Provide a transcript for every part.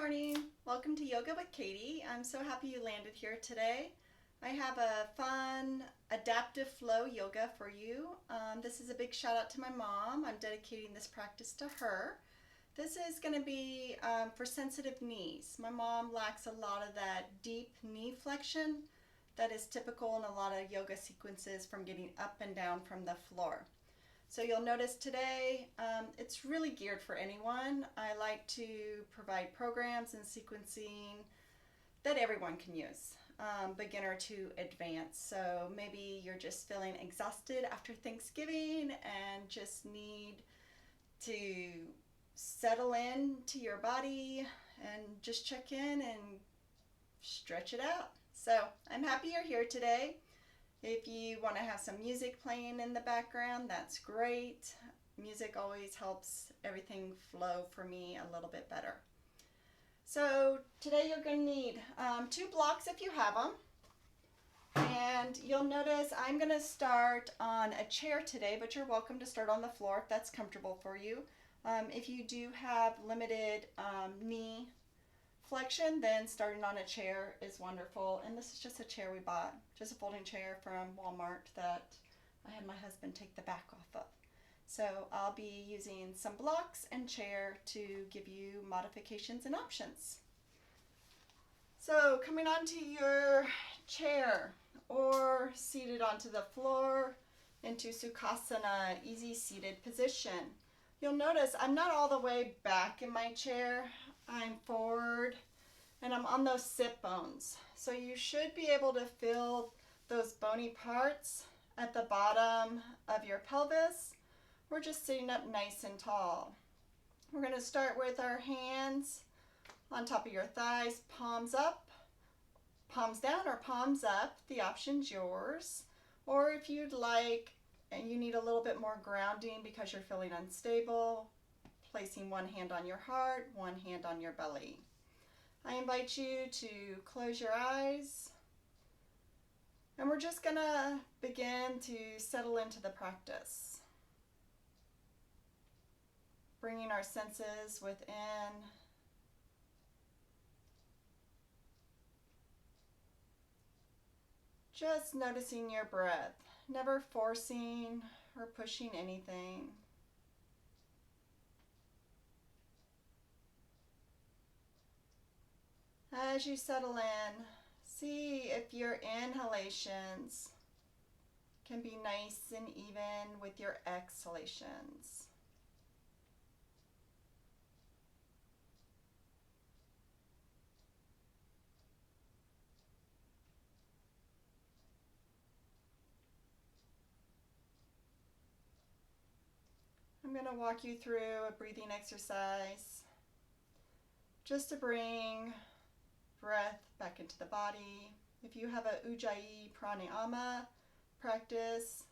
morning. Welcome to Yoga with Katie. I'm so happy you landed here today. I have a fun adaptive flow yoga for you. This is a big shout out to my mom. I'm dedicating this practice to her. This is going to be for sensitive knees. My mom lacks a lot of that deep knee flexion that is typical in a lot of yoga sequences from getting up and down from the floor. So you'll notice today it's really geared for anyone. I like to provide programs and sequencing that everyone can use, beginner to advanced. So maybe you're just feeling exhausted after Thanksgiving and just need to settle in to your body and just check in and stretch it out. So I'm happy you're here today. If you want to have some music playing in the background, that's great. Music always helps everything flow for me a little bit better. So today you're going to need 2 blocks if you have them. And you'll notice I'm going to start on a chair today, but you're welcome to start on the floor if that's comfortable for you. If you do have limited knee flexion, then starting on a chair is wonderful. And this is just a chair we bought, just a folding chair from Walmart that I had my husband take the back off of. So I'll be using some blocks and chair to give you modifications and options. So coming onto your chair or seated onto the floor into Sukhasana, easy seated position. You'll notice I'm not all the way back in my chair. I'm forward and I'm on those sit bones. So you should be able to feel those bony parts at the bottom of your pelvis. We're just sitting up nice and tall. We're going to start with our hands on top of your thighs, palms up, palms down or palms up. The option's yours. Or if you'd like and you need a little bit more grounding because you're feeling unstable, placing one hand on your heart, one hand on your belly. I invite you to close your eyes, and we're just going to begin to settle into the practice. Bringing our senses within. Just noticing your breath, never forcing or pushing anything. As you settle in, see if your inhalations can be nice and even with your exhalations. I'm going to walk you through a breathing exercise just to bring breath back into the body. If you have a Ujjayi Pranayama practice,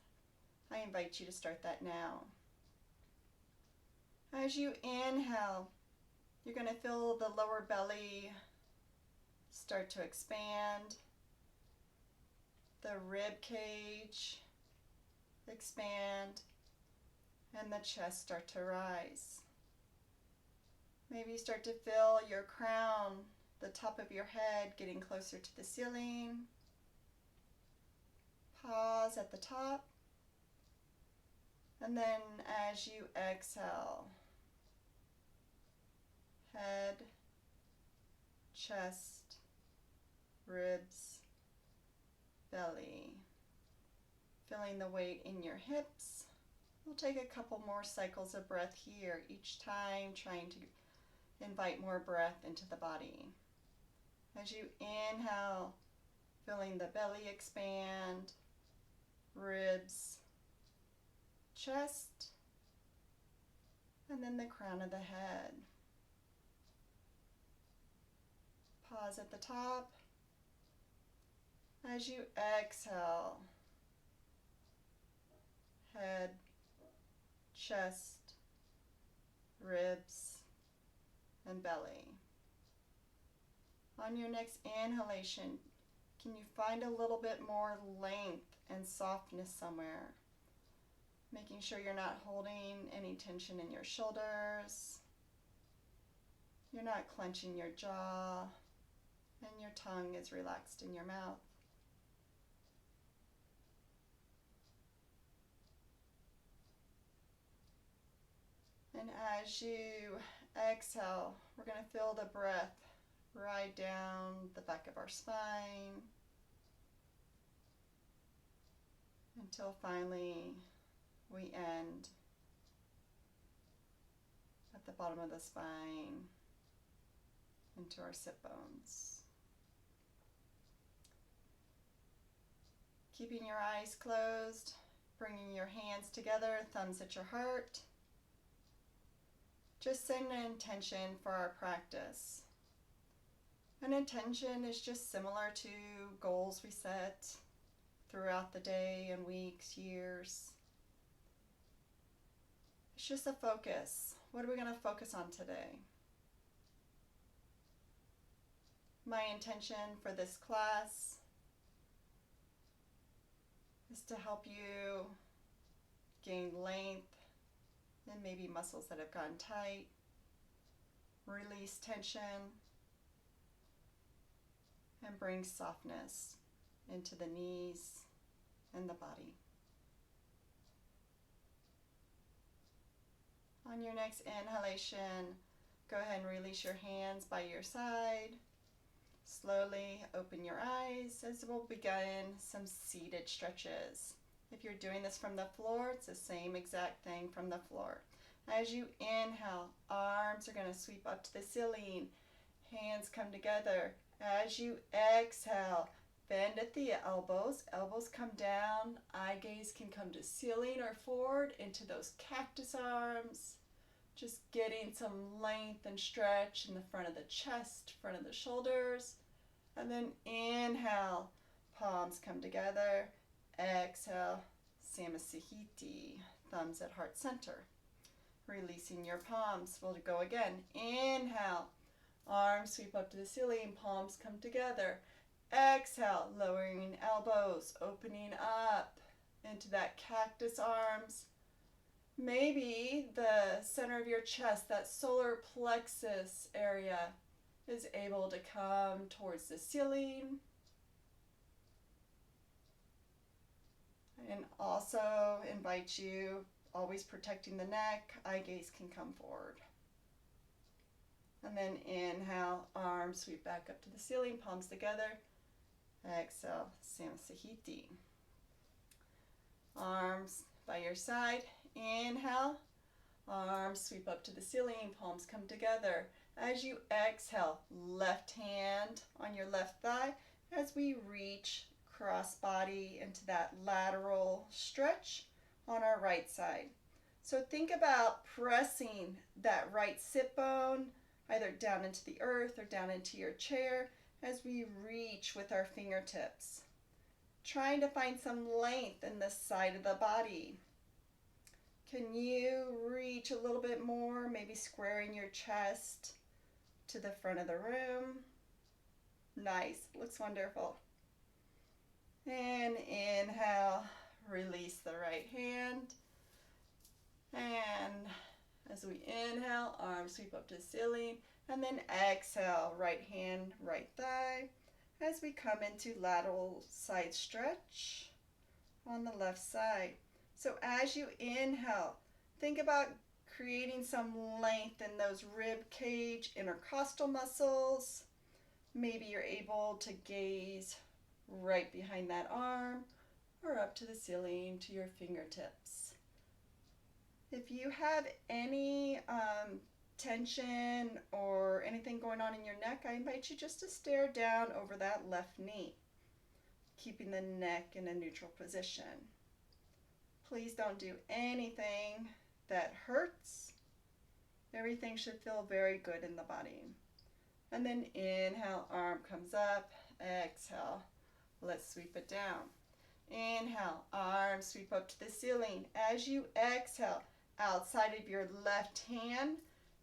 I invite you to start that now. As you inhale, you're going to feel the lower belly start to expand, the rib cage expand, and the chest start to rise. Maybe you start to feel your crown, the top of your head, getting closer to the ceiling. Pause at the top. And then as you exhale, head, chest, ribs, belly. Feeling the weight in your hips. We'll take a couple more cycles of breath here, each time trying to invite more breath into the body. As you inhale, feeling the belly expand, ribs, chest, and then the crown of the head. Pause at the top. As you exhale, head, chest, ribs, and belly. On your next inhalation, can you find a little bit more length and softness somewhere? Making sure you're not holding any tension in your shoulders. You're not clenching your jaw, and your tongue is relaxed in your mouth. And as you exhale, we're going to feel the breath right down the back of our spine until finally we end at the bottom of the spine into our sit bones. Keeping your eyes closed, bringing your hands together, thumbs at your heart. Just set an intention for our practice. An intention is just similar to goals we set throughout the day and weeks, years. It's just a focus. What are we going to focus on today? My intention for this class is to help you gain length and maybe muscles that have gotten tight, release tension, and bring softness into the knees and the body. On your next inhalation, go ahead and release your hands by your side. Slowly open your eyes as we'll begin some seated stretches. If you're doing this from the floor, it's the same exact thing from the floor. As you inhale, arms are going to sweep up to the ceiling. Hands come together. As you exhale, bend at the elbows. Elbows come down. Eye gaze can come to ceiling or forward into those cactus arms. Just getting some length and stretch in the front of the chest, front of the shoulders. And then inhale, palms come together. Exhale, Samasthiti, thumbs at heart center. Releasing your palms, we'll go again. Inhale, arms sweep up to the ceiling, palms come together. Exhale, lowering elbows, opening up into that cactus arms. Maybe the center of your chest, that solar plexus area, is able to come towards the ceiling. And also invite you, always protecting the neck, eye gaze can come forward. And then inhale, arms sweep back up to the ceiling, palms together. Exhale, Samasthiti. Arms by your side. Inhale, arms sweep up to the ceiling, palms come together. As you exhale, left hand on your left thigh as we reach cross body into that lateral stretch on our right side. So think about pressing that right sit bone either down into the earth or down into your chair as we reach with our fingertips. Trying to find some length in the side of the body. Can you reach a little bit more, maybe squaring your chest to the front of the room? Nice, looks wonderful. And inhale, release the right hand. And as we inhale, arms sweep up to the ceiling. And then exhale, right hand, right thigh. As we come into lateral side stretch on the left side. So as you inhale, think about creating some length in those rib cage, intercostal muscles. Maybe you're able to gaze right behind that arm or up to the ceiling to your fingertips. If you have any tension or anything going on in your neck, I invite you just to stare down over that left knee, keeping the neck in a neutral position. Please don't do anything that hurts. Everything should feel very good in the body. And then inhale, arm comes up. Exhale, let's sweep it down. Inhale, arms sweep up to the ceiling. As you exhale, outside of your left hand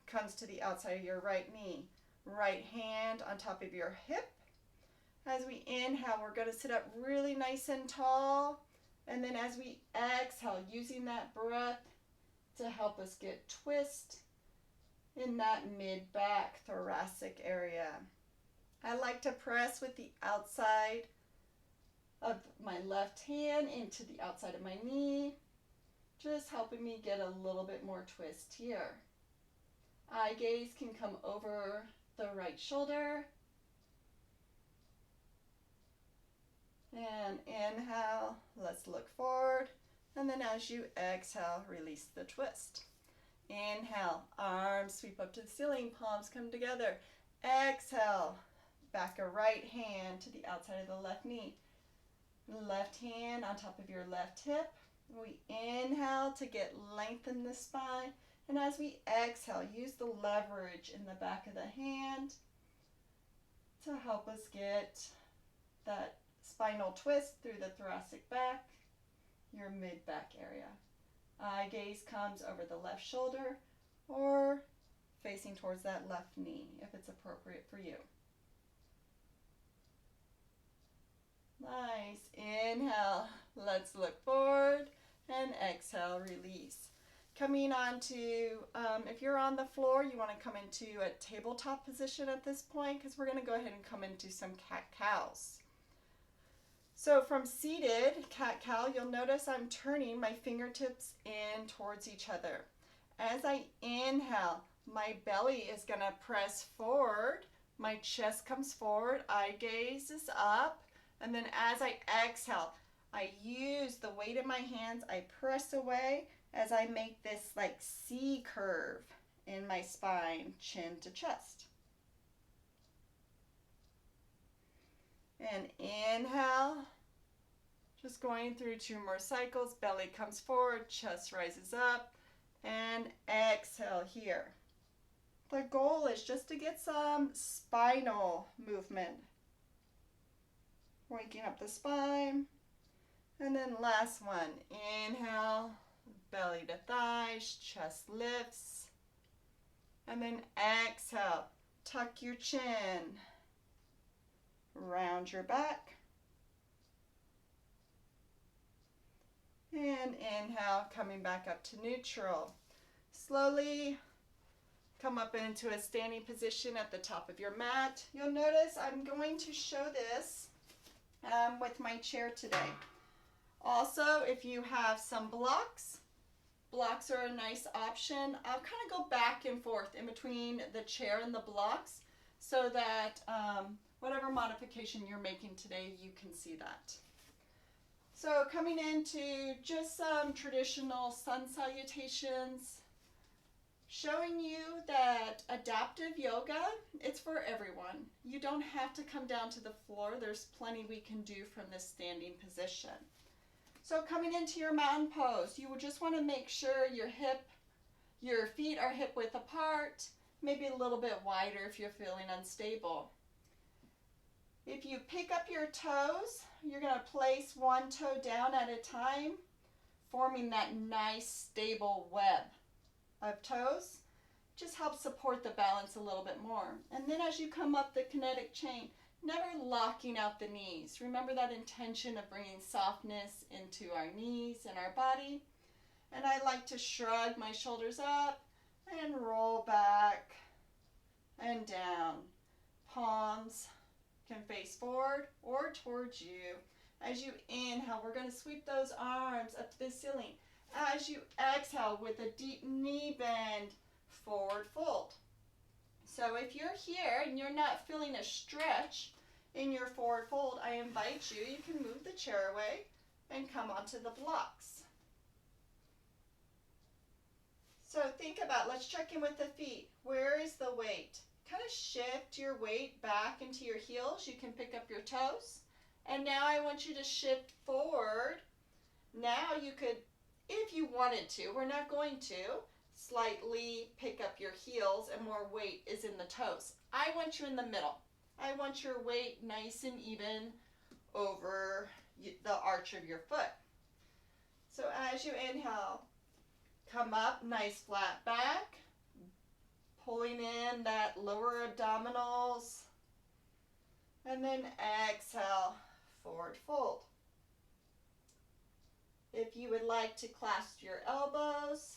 comes to the outside of your right knee. Right hand on top of your hip. As we inhale, we're going to sit up really nice and tall. And then as we exhale, using that breath to help us get twist in that mid-back thoracic area. I like to press with the outside of my left hand into the outside of my knee, just helping me get a little bit more twist here. Eye gaze can come over the right shoulder. And inhale, let's look forward. And then as you exhale, release the twist. Inhale, arms sweep up to the ceiling, palms come together. Exhale, back a right hand to the outside of the left knee. Left hand on top of your left hip. We inhale to get length in the spine. And as we exhale, use the leverage in the back of the hand to help us get that spinal twist through the thoracic back, your mid-back area. Eye gaze comes over the left shoulder or facing towards that left knee if it's appropriate for you. Nice. Inhale, let's look forward, and exhale, release. Coming on to, if you're on the floor, you want to come into a tabletop position at this point because we're going to go ahead and come into some cat-cows. So from seated cat-cow, you'll notice I'm turning my fingertips in towards each other. As I inhale, my belly is going to press forward, my chest comes forward, eye gaze is up, and then as I exhale, I use the weight of my hands, I press away as I make this like C curve in my spine, chin to chest. And inhale, just going through 2 more cycles, belly comes forward, chest rises up, and exhale here. The goal is just to get some spinal movement. Waking up the spine. And then last one, inhale, belly to thighs, chest lifts. And then exhale, tuck your chin, round your back. And inhale, coming back up to neutral. Slowly come up into a standing position at the top of your mat. You'll notice I'm going to show this with my chair today. Also, if you have some blocks are a nice option. I'll kind of go back and forth in between the chair and the blocks so that whatever modification you're making today, you can see that. So coming into just some traditional sun salutations, showing you that adaptive yoga, it's for everyone. You don't have to come down to the floor. There's plenty we can do from this standing position. So coming into your mountain pose, you would just want to make sure your feet are hip width apart, maybe a little bit wider if you're feeling unstable. If you pick up your toes, you're going to place one toe down at a time, forming that nice stable web of toes. Just helps support the balance a little bit more. And then as you come up the kinetic chain, never locking out the knees. Remember that intention of bringing softness into our knees and our body. And I like to shrug my shoulders up and roll back and down. Palms can face forward or towards you. As you inhale, we're going to sweep those arms up to the ceiling. As you exhale with a deep knee bend, forward fold. So if you're here and you're not feeling a stretch in your forward fold, I invite you, you can move the chair away and come onto the blocks. So think about, let's check in with the feet. Where is the weight? Kind of shift your weight back into your heels. You can pick up your toes. And now I want you to shift forward. Now you could, if you wanted to, we're not going to, slightly pick up your heels and more weight is in the toes. I want you in the middle. I want your weight nice and even over the arch of your foot. So as you inhale, come up, nice flat back, pulling in that lower abdominals, and then exhale, forward fold. If you would like to clasp your elbows,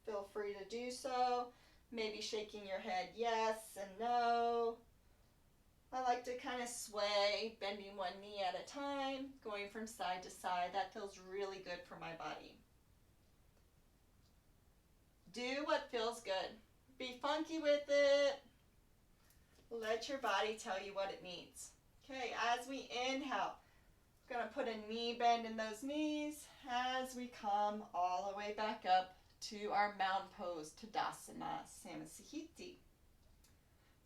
feel free to do so. maybe shaking your head yes and no. I like to kind of sway, bending one knee at a time, going from side to side. That feels really good for my body. Do what feels good. Be funky with it. Let your body tell you what it needs. Okay, as we inhale, we're going to put a knee bend in those knees as we come all the way back up to our mountain pose, Tadasana Samasthiti.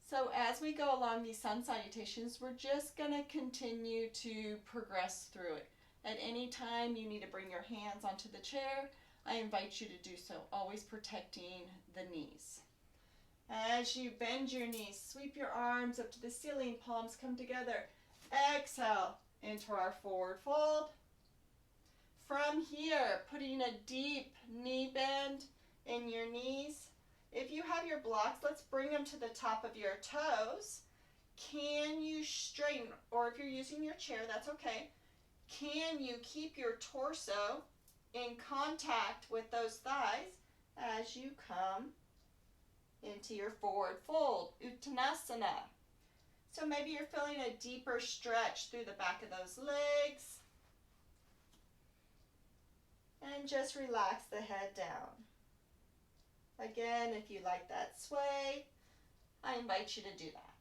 So as we go along these sun salutations, we're just going to continue to progress through it. At any time you need to bring your hands onto the chair, I invite you to do so, always protecting the knees. As you bend your knees, sweep your arms up to the ceiling, palms come together. Exhale into our forward fold. From here, putting a deep knee bend in your knees. If you have your blocks, let's bring them to the top of your toes. Can you straighten, or if you're using your chair, that's okay. Can you keep your torso in contact with those thighs as you come into your forward fold, Uttanasana? So maybe you're feeling a deeper stretch through the back of those legs. And just relax the head down. Again, if you like that sway, I invite you to do that.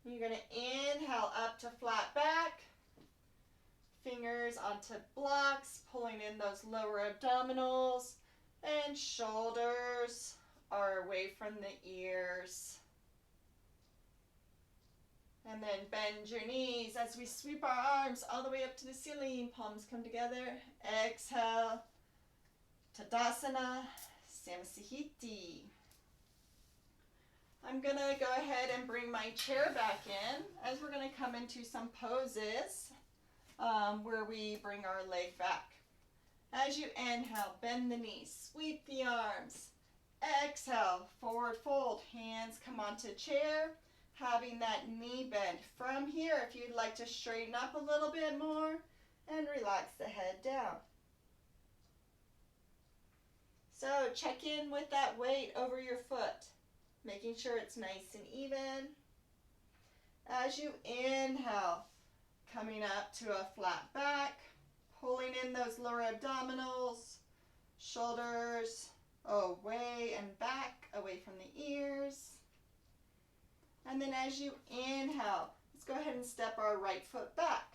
You're going to inhale up to flat back. Fingers onto blocks, pulling in those lower abdominals, and shoulders are away from the ears. And then bend your knees as we sweep our arms all the way up to the ceiling. Palms come together. Exhale. Tadasana Samasthiti. I'm going to go ahead and bring my chair back in as we're going to come into some poses where we bring our leg back. As you inhale, bend the knees, sweep the arms. Exhale, forward fold, hands come onto chair, having that knee bend. From here, if you'd like to straighten up a little bit more and relax the head down. So check in with that weight over your foot, making sure it's nice and even. As you inhale, coming up to a flat back, pulling in those lower abdominals, shoulders away and back, away from the ears. And then as you inhale, let's go ahead and step our right foot back.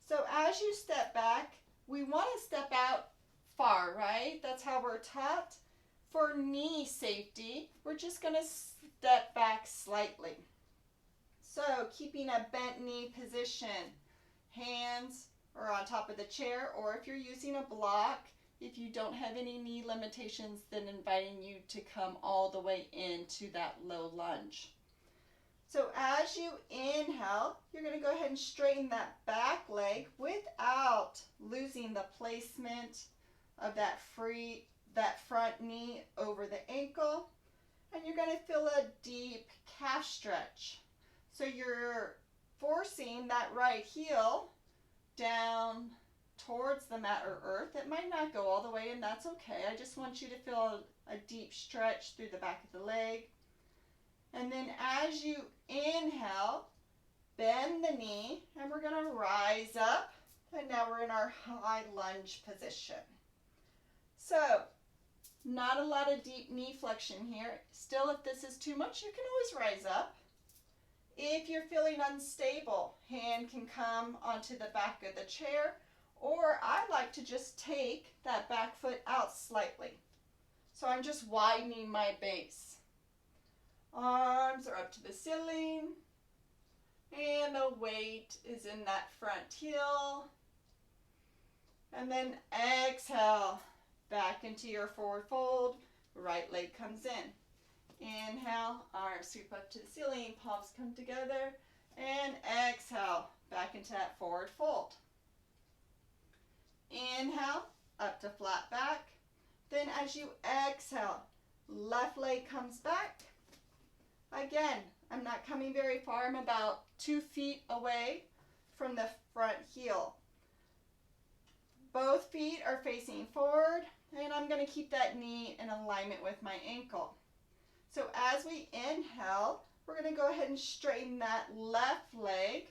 So as you step back, we want to step out far, right? That's how we're taught. For knee safety, we're just going to step back slightly. So keeping a bent knee position, hands are on top of the chair, or if you're using a block, if you don't have any knee limitations, then inviting you to come all the way into that low lunge. So as you inhale, you're going to go ahead and straighten that back leg without losing the placement of that front knee over the ankle. And you're going to feel a deep calf stretch. So you're forcing that right heel down towards the mat or earth. It might not go all the way, and that's okay. I just want you to feel a deep stretch through the back of the leg. And then as you inhale, bend the knee, and we're going to rise up. And now we're in our high lunge position. So, not a lot of deep knee flexion here. Still, if this is too much, you can always rise up. If you're feeling unstable, hand can come onto the back of the chair, or I like to just take that back foot out slightly. So I'm just widening my base. Arms are up to the ceiling, and the weight is in that front heel. And then exhale, back into your forward fold, right leg comes in. Inhale, arms sweep up to the ceiling, palms come together, and exhale, back into that forward fold. Inhale, up to flat back. Then as you exhale, left leg comes back. Again, I'm not coming very far. I'm about 2 feet away from the front heel. Both feet are facing forward. And I'm going to keep that knee in alignment with my ankle. So as we inhale, we're going to go ahead and straighten that left leg,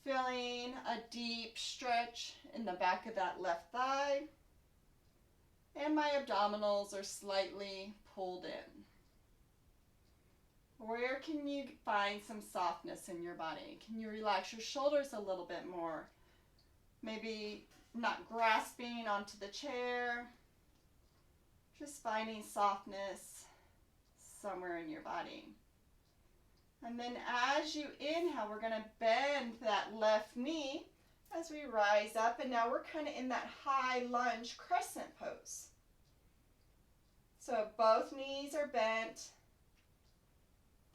feeling a deep stretch in the back of that left thigh. And my abdominals are slightly pulled in. Where can you find some softness in your body? Can you relax your shoulders a little bit more? Maybe not grasping onto the chair. Just finding softness somewhere in your body. And then as you inhale, we're going to bend that left knee as we rise up. And now we're kind of in that high lunge crescent pose. So both knees are bent.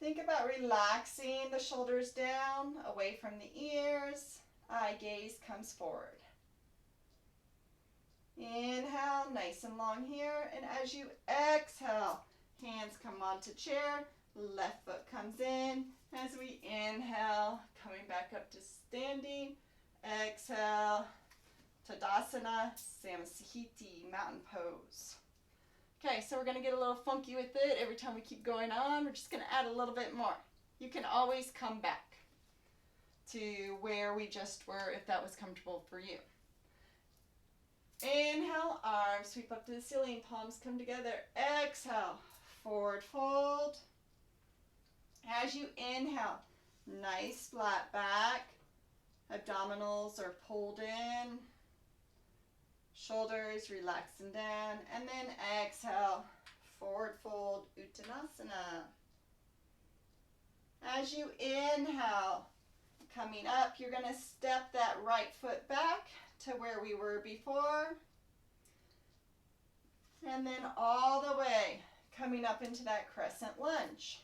Think about relaxing the shoulders down, away from the ears. Eye gaze comes forward. Inhale, nice and long here. And as you exhale, hands come onto chair, left foot comes in. As we inhale, coming back up to standing. Exhale, Tadasana, Samasthiti, mountain pose. Okay, so we're going to get a little funky with it. Every time we keep going on, we're just going to add a little bit more. You can always come back to where we just were if that was comfortable for you. Inhale, arms sweep up to the ceiling, palms come together. Exhale, forward fold. As you inhale, nice flat back. Abdominals are pulled in. Shoulders relaxing down. And then exhale, forward fold, Uttanasana. As you inhale, coming up, you're going to step that right foot back to where we were before. And then all the way, coming up into that crescent lunge.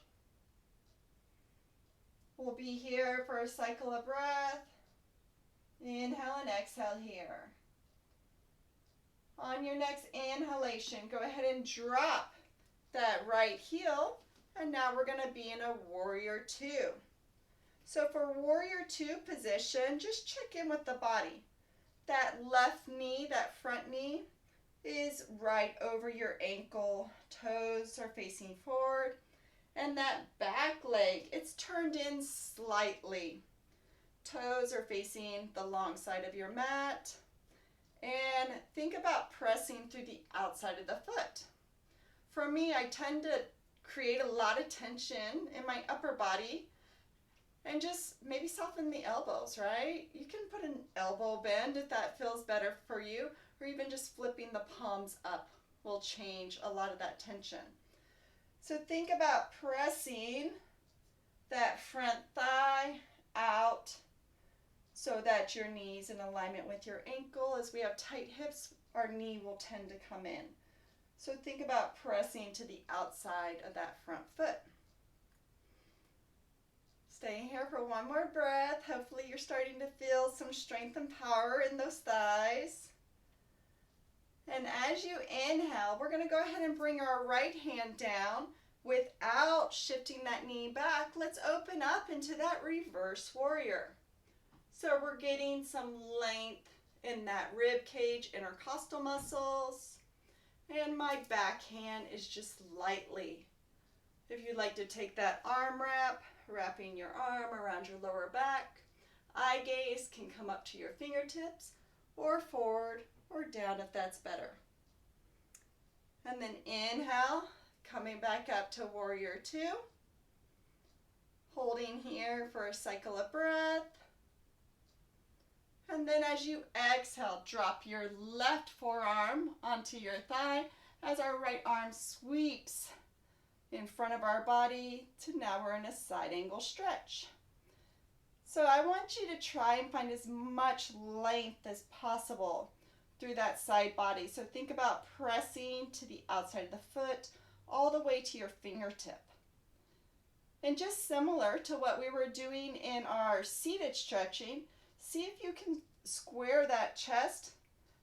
We'll be here for a cycle of breath. Inhale and exhale here. On your next inhalation, go ahead and drop that right heel. And now we're going to be in a warrior two. So for warrior two position, just check in with the body. That left knee, that front knee, is right over your ankle. Toes are facing forward. And that back leg, it's turned in slightly. Toes are facing the long side of your mat. And think about pressing through the outside of the foot. For me, I tend to create a lot of tension in my upper body and just maybe soften the elbows, right? You can put an elbow bend if that feels better for you, or even just flipping the palms up will change a lot of that tension. So think about pressing that front thigh out so that your knee's in alignment with your ankle. As we have tight hips, our knee will tend to come in. So think about pressing to the outside of that front foot. Staying here for one more breath. Hopefully you're starting to feel some strength and power in those thighs. And as you inhale, we're going to go ahead and bring our right hand down without shifting that knee back. Let's open up into that reverse warrior. So we're getting some length in that rib cage, intercostal muscles. And my back hand is just lightly. If you'd like to take that arm wrap, wrapping your arm around your lower back, eye gaze can come up to your fingertips or forward or down if that's better. And then inhale, coming back up to warrior two. Holding here for a cycle of breath. And then as you exhale, drop your left forearm onto your thigh as our right arm sweeps in front of our body to now we're in a side angle stretch. So I want you to try and find as much length as possible through that side body. So think about pressing to the outside of the foot all the way to your fingertip. And just similar to what we were doing in our seated stretching, see if you can square that chest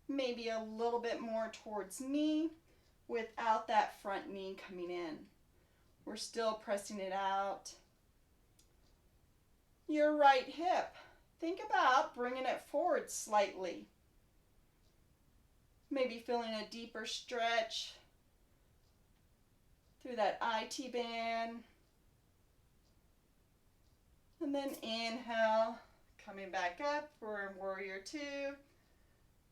maybe a little bit more towards me without that front knee coming in. We're still pressing it out. Your right hip, think about bringing it forward slightly. Maybe feeling a deeper stretch through that IT band. And then inhale, coming back up for warrior two.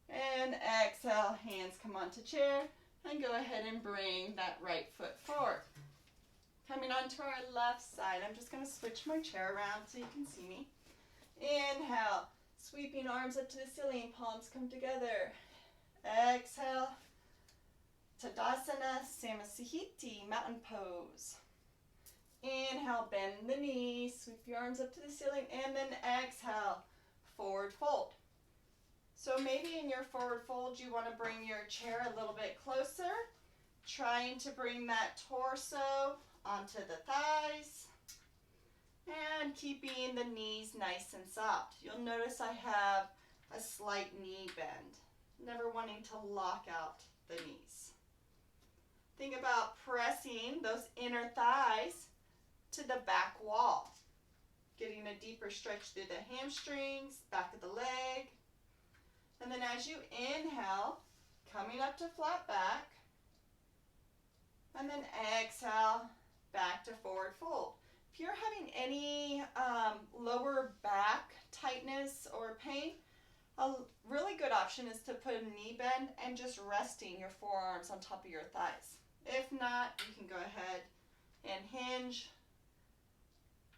And exhale, hands come onto chair. And go ahead and bring that right foot forward. Coming onto our left side, I'm just going to switch my chair around so you can see me. Inhale, sweeping arms up to the ceiling, palms come together. Exhale, Tadasana Samasthiti, mountain pose. Inhale, bend the knees, sweep your arms up to the ceiling, and then exhale, forward fold. So maybe in your forward fold, you want to bring your chair a little bit closer, trying to bring that torso onto the thighs, and keeping the knees nice and soft. You'll notice I have a slight knee bend, never wanting to lock out the knees. Think about pressing those inner thighs to the back wall, getting a deeper stretch through the hamstrings, back of the leg. And then as you inhale, coming up to flat back, and then exhale, back to forward fold. If you're having any lower back tightness or pain, a really good option is to put a knee bend and just resting your forearms on top of your thighs. If not, you can go ahead and hinge,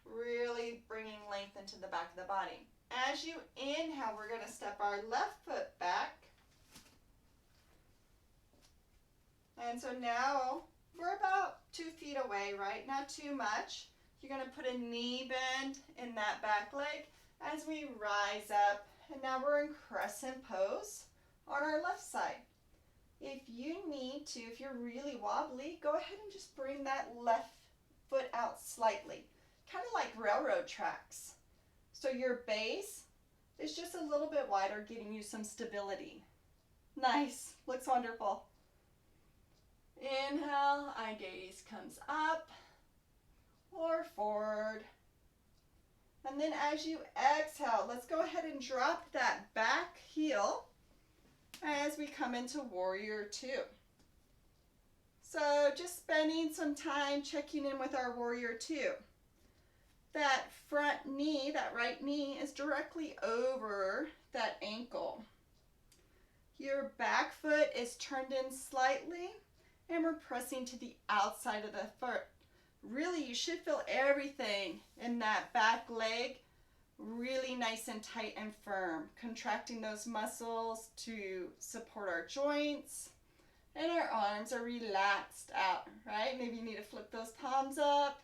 really bringing length into the back of the body. As you inhale, we're going to step our left foot back. And so now we're about 2 feet away, right? Not too much. You're going to put a knee bend in that back leg as we rise up. And now we're in crescent pose on our left side. If you need to, if you're really wobbly, go ahead and just bring that left foot out slightly, kind of like railroad tracks. So your base is just a little bit wider, giving you some stability. Nice, looks wonderful. Inhale, eye gaze comes up or forward. And then as you exhale, let's go ahead and drop that back heel as we come into warrior two. So just spending some time checking in with our warrior two. That front knee, that right knee, is directly over that ankle. Your back foot is turned in slightly, and we're pressing to the outside of the foot. Really, you should feel everything in that back leg really nice and tight and firm, contracting those muscles to support our joints, and our arms are relaxed out, right? Maybe you need to flip those palms up.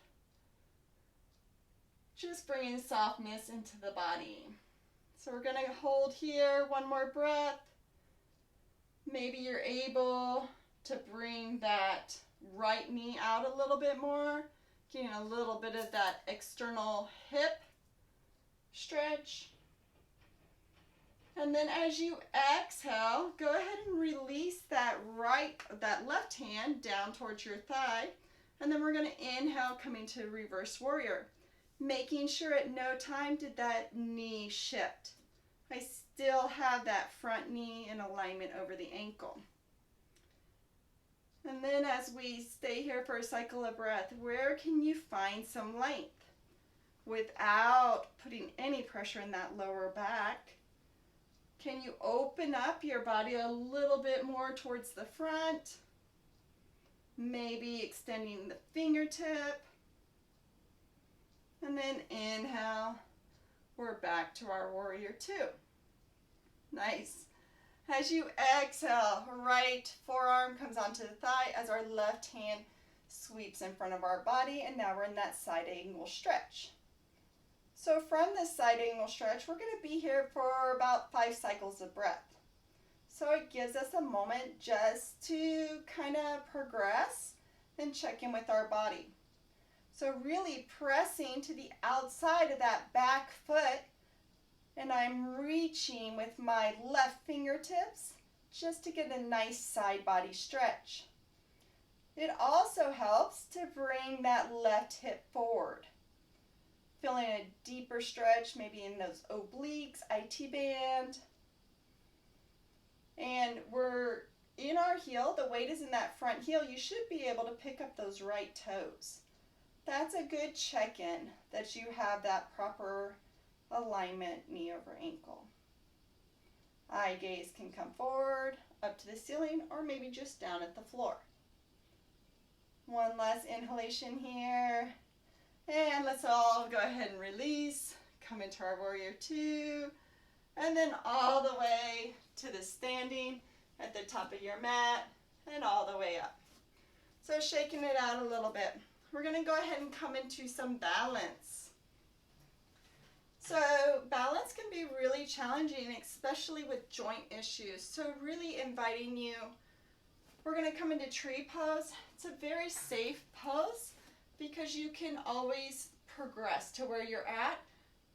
Just bringing softness into the body. So we're going to hold here, one more breath. Maybe you're able to bring that right knee out a little bit more, getting a little bit of that external hip stretch. And then as you exhale, go ahead and release that left hand down towards your thigh. And then we're going to inhale, coming to reverse warrior. Making sure at no time did that knee shift. I still have that front knee in alignment over the ankle. And then as we stay here for a cycle of breath, where can you find some length without putting any pressure in that lower back? Can you open up your body a little bit more towards the front? Maybe extending the fingertip. And then inhale, we're back to our warrior two. Nice. As you exhale, right forearm comes onto the thigh as our left hand sweeps in front of our body, and now we're in that side angle stretch. So from this side angle stretch, we're going to be here for about 5 cycles of breath. So it gives us a moment just to kind of progress and check in with our body. So really pressing to the outside of that back foot, and I'm reaching with my left fingertips just to get a nice side body stretch. It also helps to bring that left hip forward. Feeling a deeper stretch, maybe in those obliques, IT band. And we're in our heel, the weight is in that front heel. You should be able to pick up those right toes. That's a good check-in that you have that proper alignment, knee over ankle. Eye gaze can come forward, up to the ceiling, or maybe just down at the floor. One last inhalation here. And let's all go ahead and release. Come into our warrior two. And then all the way to the standing at the top of your mat and all the way up. So shaking it out a little bit. We're going to go ahead and come into some balance. So balance can be really challenging, especially with joint issues. So really inviting you, we're going to come into tree pose. It's a very safe pose because you can always progress to where you're at.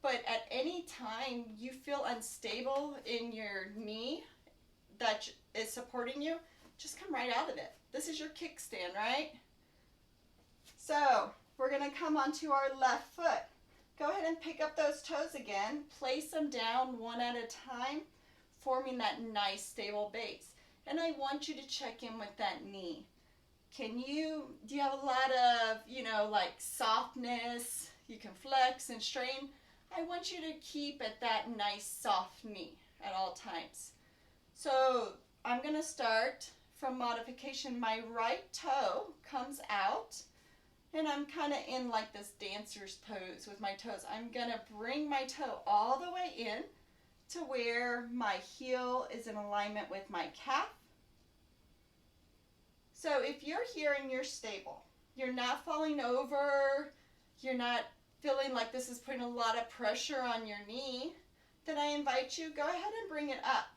But at any time you feel unstable in your knee that is supporting you, just come right out of it. This is your kickstand, right? So we're going to come onto our left foot. Go ahead and pick up those toes again. Place them down one at a time, forming that nice stable base. And I want you to check in with that knee. Do you have a lot of, like softness? You can flex and strain. I want you to keep at that nice soft knee at all times. So I'm going to start from modification. My right toe comes out and I'm kind of in like this dancer's pose with my toes. I'm going to bring my toe all the way in to where my heel is in alignment with my calf. So if you're here and you're stable, you're not falling over, you're not feeling like this is putting a lot of pressure on your knee, then I invite you, go ahead and bring it up.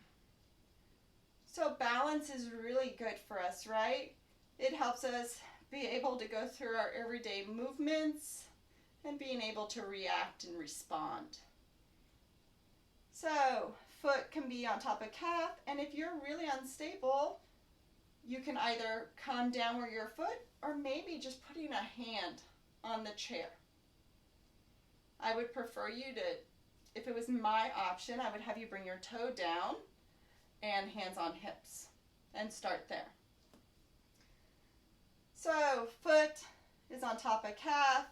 So balance is really good for us, right? It helps us be able to go through our everyday movements and being able to react and respond. So foot can be on top of calf, and if you're really unstable, you can either come down where your foot or maybe just putting a hand on the chair. I would prefer you to, if it was my option, I would have you bring your toe down and hands on hips and start there. So foot is on top of calf.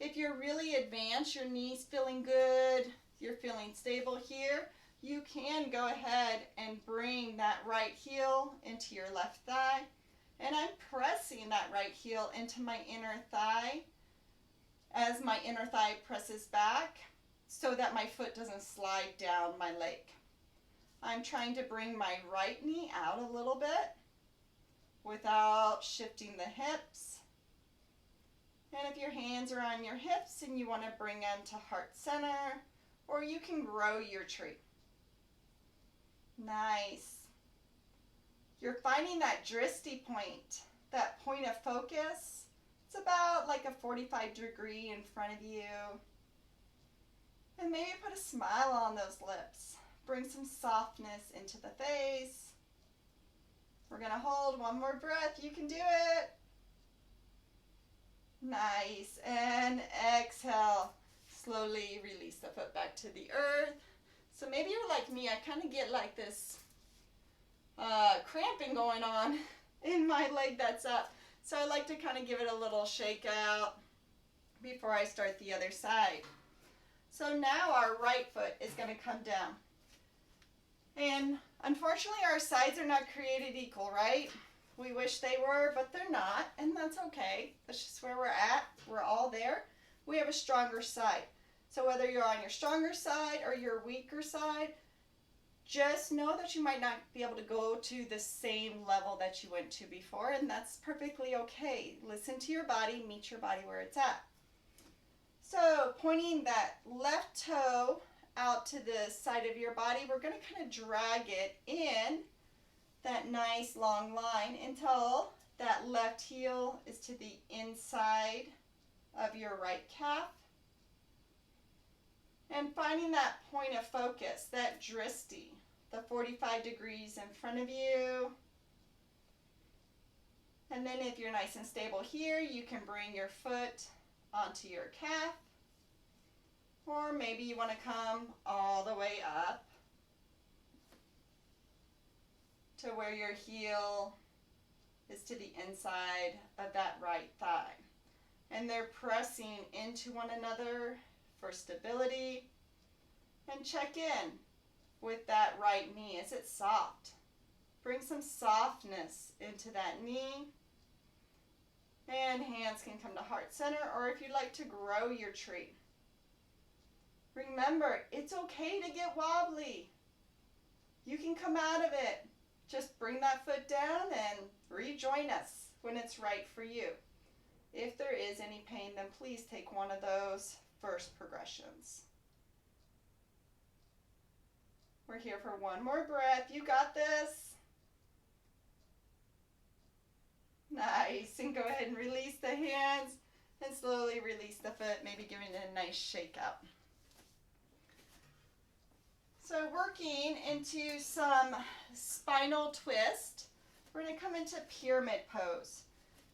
If you're really advanced, your knee's feeling good, you're feeling stable here, you can go ahead and bring that right heel into your left thigh. And I'm pressing that right heel into my inner thigh as my inner thigh presses back so that my foot doesn't slide down my leg. I'm trying to bring my right knee out a little bit without shifting the hips. And if your hands are on your hips and you want to bring them to heart center, or you can grow your tree. Nice. You're finding that drishti point, that point of focus. It's about like a 45 degree in front of you. And maybe put a smile on those lips. Bring some softness into the face. We're going to hold one more breath. You can do it. Nice. And exhale. Slowly release the foot back to the earth. So maybe you're like me. I kind of get like this cramping going on in my leg that's up. So I like to kind of give it a little shake out before I start the other side. So now our right foot is going to come down. And unfortunately our sides are not created equal, right? We wish they were, but they're not, and that's okay. That's just where we're at. We're all there. We have a stronger side. So whether you're on your stronger side or your weaker side, just know that you might not be able to go to the same level that you went to before, and that's perfectly okay. Listen to your body, meet your body where it's at. So pointing that left toe out to the side of your body, we're going to kind of drag it in that nice long line until that left heel is to the inside of your right calf. And finding that point of focus, that drishti, the 45 degrees in front of you. And then if you're nice and stable here, you can bring your foot onto your calf. Or maybe you want to come all the way up. to where your heel is to the inside of that right thigh. And they're pressing into one another for stability. And check in with that right knee. Is it soft? Bring some softness into that knee. And hands can come to heart center, or if you'd like to grow your tree. Remember, it's okay to get wobbly. You can come out of it. Just bring that foot down and rejoin us when it's right for you. If there is any pain, then please take one of those first progressions. We're here for one more breath. You got this. Nice. And go ahead and release the hands and slowly release the foot, maybe giving it a nice shake out. So working into some spinal twist, we're going to come into pyramid pose.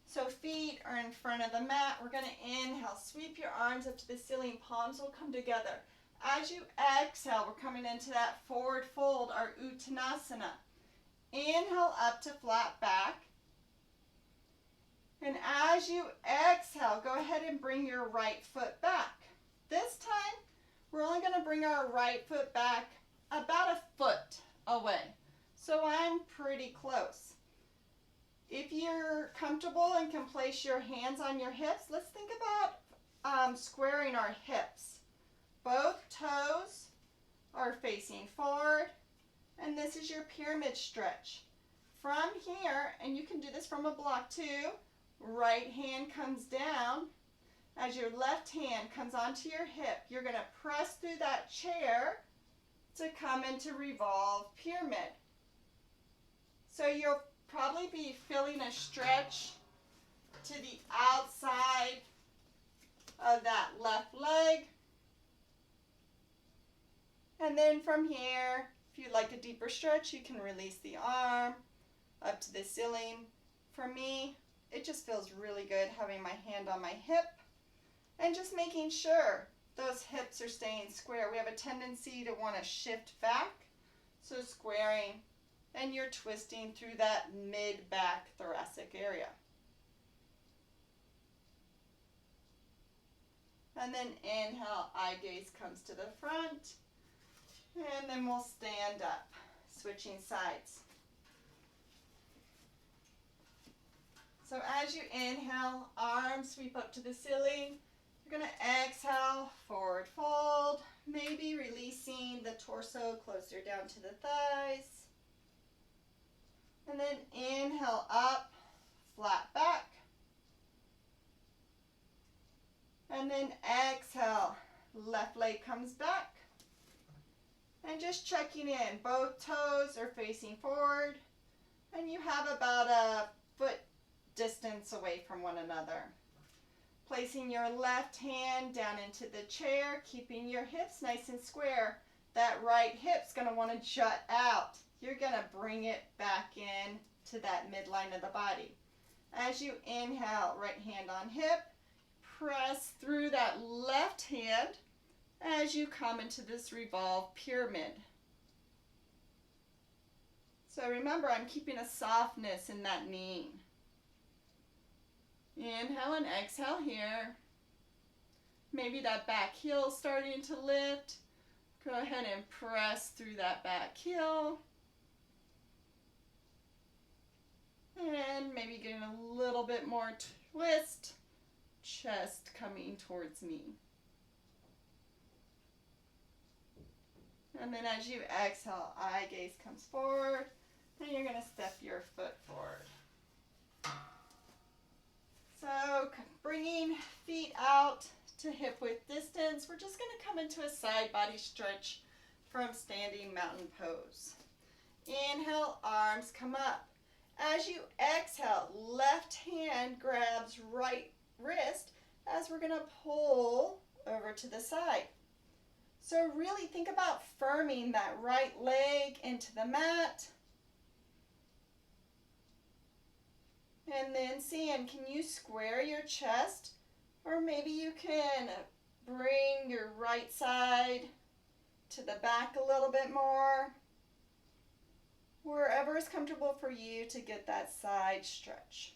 So feet are in front of the mat. We're going to inhale, sweep your arms up to the ceiling, palms will come together. As you exhale, we're coming into that forward fold, our Uttanasana. Inhale up to flat back. And as you exhale, go ahead and bring your right foot back. This time, we're only going to bring our right foot back about a foot away. So I'm pretty close. If you're comfortable and can place your hands on your hips, let's think about squaring our hips. Both toes are facing forward, and this is your pyramid stretch. From here, and you can do this from a block too, right hand comes down. As your left hand comes onto your hip, you're going to press through that chair to come into revolve pyramid. So you'll probably be feeling a stretch to the outside of that left leg. And then from here, if you'd like a deeper stretch, you can release the arm up to the ceiling. For me, it just feels really good having my hand on my hip and just making sure those hips are staying square. We have a tendency to want to shift back, so squaring, and you're twisting through that mid-back thoracic area. And then inhale, eye gaze comes to the front, and then we'll stand up, switching sides. So as you inhale, arms sweep up to the ceiling. You're going to exhale, forward fold, maybe releasing the torso closer down to the thighs. And then inhale up, flat back. And then exhale, left leg comes back. And just checking in, both toes are facing forward. And you have about a foot distance away from one another. Placing your left hand down into the chair, keeping your hips nice and square. That right hip's going to want to jut out. You're going to bring it back in to that midline of the body. As you inhale, right hand on hip, press through that left hand as you come into this revolve pyramid. So remember, I'm keeping a softness in that knee. Inhale and exhale here. Maybe that back heel starting to lift. Go ahead and press through that back heel. And maybe getting a little bit more twist. Chest coming towards me. And then as you exhale, eye gaze comes forward. And you're going to step your foot forward. So bringing feet out to hip width distance, we're just going to come into a side body stretch from standing mountain pose. Inhale, arms come up. As you exhale, left hand grabs right wrist as we're going to pull over to the side. So really think about firming that right leg into the mat. And then seeing, can you square your chest? Or maybe you can bring your right side to the back a little bit more. wherever is comfortable for you to get that side stretch.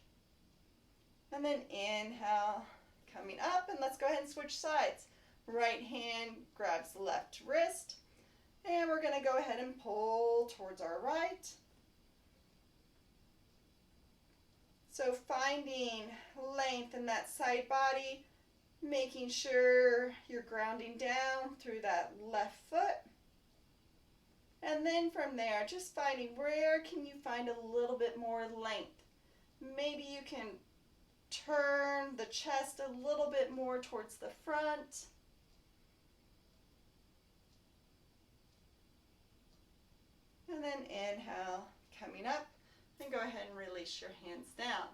And then inhale, coming up, and let's go ahead and switch sides. Right hand grabs the left wrist, and we're going to go ahead and pull towards our right. So finding length in that side body, making sure you're grounding down through that left foot. And then from there, just finding where can you find a little bit more length. Maybe you can turn the chest a little bit more towards the front. And then inhale, coming up, and go ahead and release your hands down.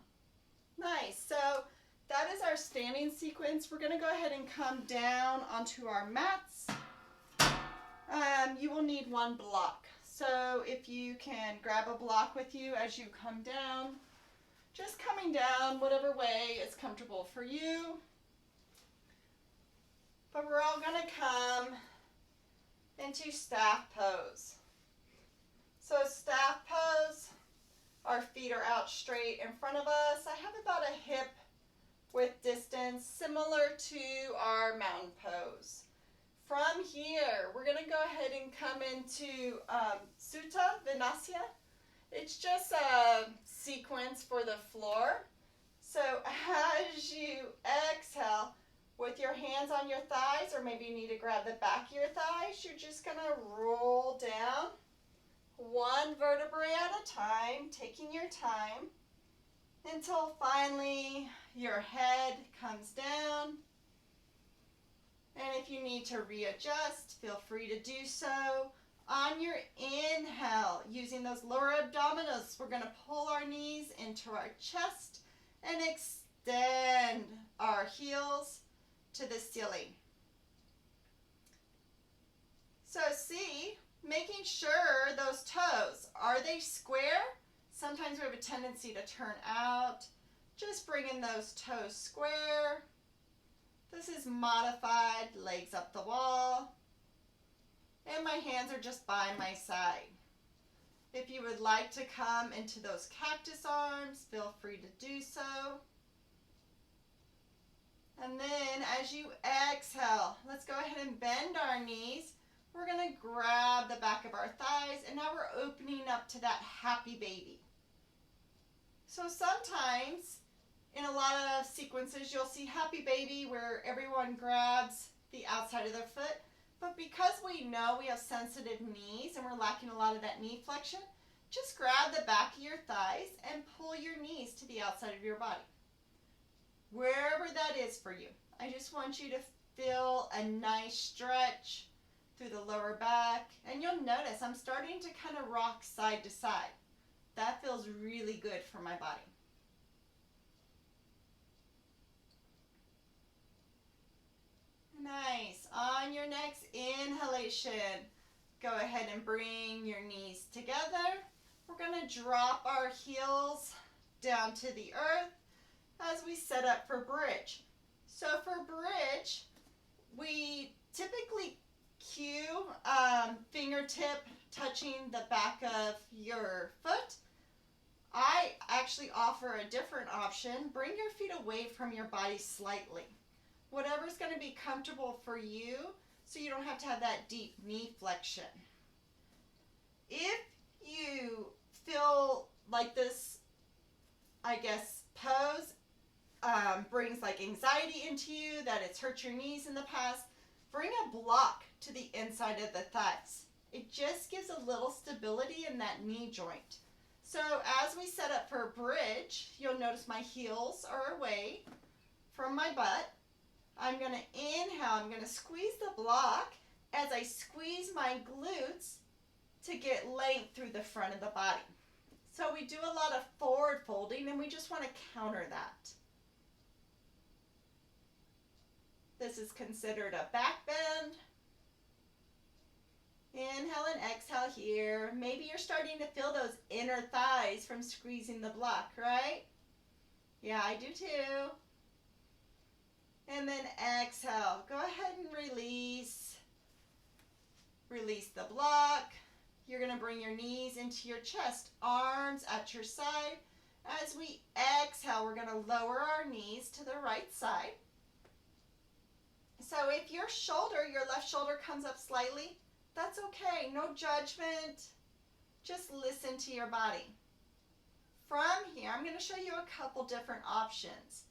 Nice. So that is our standing sequence. We're going to go ahead and come down onto our mats. You will need one block. So if you can grab a block with you as you come down, just coming down whatever way is comfortable for you. But we're all going to come into staff pose. So staff pose, our feet are out straight in front of us. I have about a hip width distance, similar to our mountain pose. From here, we're going to go ahead and come into Supta Vinayasa. It's just a sequence for the floor. So as you exhale, with your hands on your thighs, or maybe you need to grab the back of your thighs, you're just going to roll down one vertebrae at a time, taking your time, until finally your head comes down. And if you need to readjust, feel free to do so. On your inhale, using those lower abdominals, we're going to pull our knees into our chest and extend our heels to the ceiling. So see, making sure those toes, are they square? Sometimes we have a tendency to turn out. Just bringing those toes square. This is modified, legs up the wall. And my hands are just by my side. If you would like to come into those cactus arms, feel free to do so. And then as you exhale, let's go ahead and bend our knees. We're going to grab the back of our thighs, and now we're opening up to that happy baby. So sometimes in a lot of sequences, you'll see happy baby where everyone grabs the outside of their foot. But because we know we have sensitive knees and we're lacking a lot of that knee flexion, just grab the back of your thighs and pull your knees to the outside of your body. Wherever that is for you. I just want you to feel a nice stretch through the lower back. And you'll notice I'm starting to kind of rock side to side. That feels really good for my body. Nice. On your next inhalation, go ahead and bring your knees together. We're going to drop our heels down to the earth as we set up for bridge. So for bridge, we typically cue fingertip touching the back of your foot. I actually offer a different option. Bring your feet away from your body slightly. Whatever's going to be comfortable for you, so you don't have to have that deep knee flexion. If you feel like this, I guess, pose brings like anxiety into you, that it's hurt your knees in the past, bring a block to the inside of the thighs. It just gives a little stability in that knee joint. So as we set up for a bridge, you'll notice my heels are away from my butt. I'm going to inhale, I'm going to squeeze the block as I squeeze my glutes to get length through the front of the body. So we do a lot of forward folding, and we just want to counter that. This is considered a back bend. Inhale and exhale here. Maybe you're starting to feel those inner thighs from squeezing the block, right? Yeah, I do too. And then exhale. Go ahead and release. Release the block. You're going to bring your knees into your chest, arms at your side. As we exhale, we're going to lower our knees to the right side. So if your left shoulder comes up slightly, that's okay. No judgment. Just listen to your body. From here, I'm going to show you a couple different options.